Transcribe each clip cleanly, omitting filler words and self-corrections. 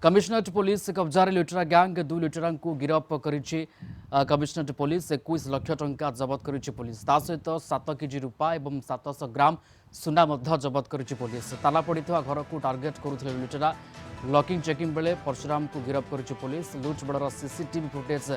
Commissionerate police कब्जार लुटेरा gang 2 लुटेरा को गिरफ करिछि। कमिशनरेट पुलिस 21 लाख टंका जबत करिछि पुलिस ता सहित 7 केजी रूपा एवं 700 ग्राम सुना मध्य जबत करिछि पुलिस। ताला पड़िथिबा घर को टार्गेट करुथिले लुटेरा। लॉकिंग चेकिंग बेले परशुराम को गिरफ करिछि पुलिस। लुट बड़र सीसीटीवी फुटेज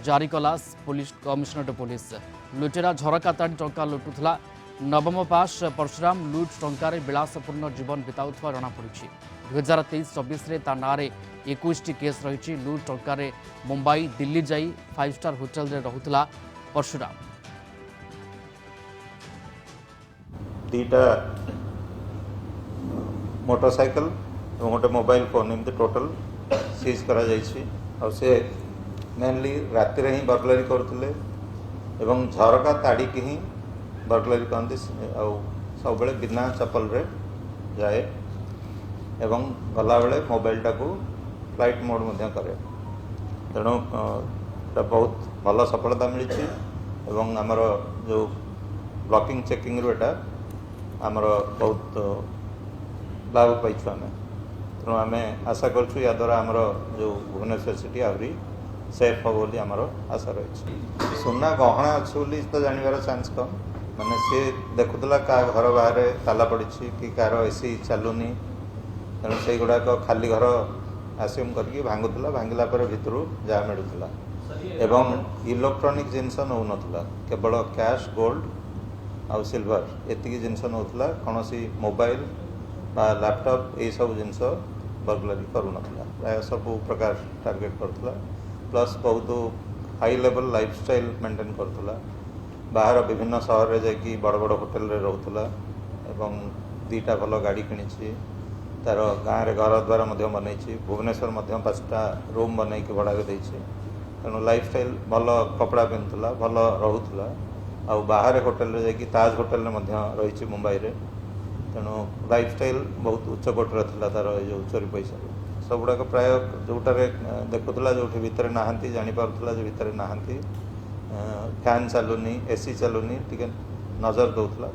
जारी कला पुलिस कमिशनरेट पुलिस। लुटेरा झरका ताड़ी टंका लुटुथला। नवम पास परशुराम लुट टंकार विलासपूर्ण जीवन बिताउथवा जଣା पड़िछि। 2023-24 ता नारे 21 केस रही। लुट टंकार मुंबई दिल्ली जाई 5 स्टार होटेल रे रहुतला परशुराम। दीटा मोटरसाइकिल और गोटे मोबाइल फोन एमती टोटल सीज करा जाइछि। और से मेनली राति रे ही बर्गलरी करथिले एवं झरका ताड़ी की ही बर्गलरी कहते सब बेले बिना चप्पल रे जाए एवं गला बेले मोबाइल टाको फ्लाइट मोड मध्य करे। तेणु बहुत भल सफलता मिली एवं आमर जो ब्लॉकिंग चेकिंग रू एटा आमर बहुत लाभ पाइछु आमे। तेणु आमे आशा करछु या द्वारा आमर जो भुवनेश्वर सिटी आहरी सेफ हो बोली आमर आशा रही। सुना गहना अच्छे बोली तो जानवर चान्स कम माने सी देखुला क्या घर बाहर ताला पड़ी कि कार एसी चलुनी। तेणु से गुड़ाक खाली घर आस्यूम करके भांगुला भांगिला भितर जहाँ मिलूला एवं इलेक्ट्रोनिक जिनस नौ ना केवल कैश गोल्ड आउ सिल्वर एतिकी जिनस नौला कौन मोबाइल बा लैपटॉप ये सब जिनस बर्गलरी करूना प्राय सब प्रकार टार्गेट करूला। प्लस बहुत हाई लेवल लाइफस्टाइल मेंटेन करूला। बाहर विभिन्न सहर में जाकि बड़ बड़ होटेल रे रहूला एवं 2टा भल गाड़ी किणी तार गाँव में घर द्वार बनई। भुवनेश्वर 5टा रूम बनई भड़ा दे। तेणु लाइफस्टाइल भल कपड़ा पिंधुला भल रोला आ बाहर होटेल रे जाकि ताज होटेल रही मुंबई रे। तेणु लाइफस्टाइल बहुत उच्चकोटर था तार जो चोरी पैसा सब गुड़ाक प्राय जोटारे देखुला जो भितर नहांती जानीपारा जो भितर नहांती फैन चलुनी एसी चलुनी टी नजर दौला।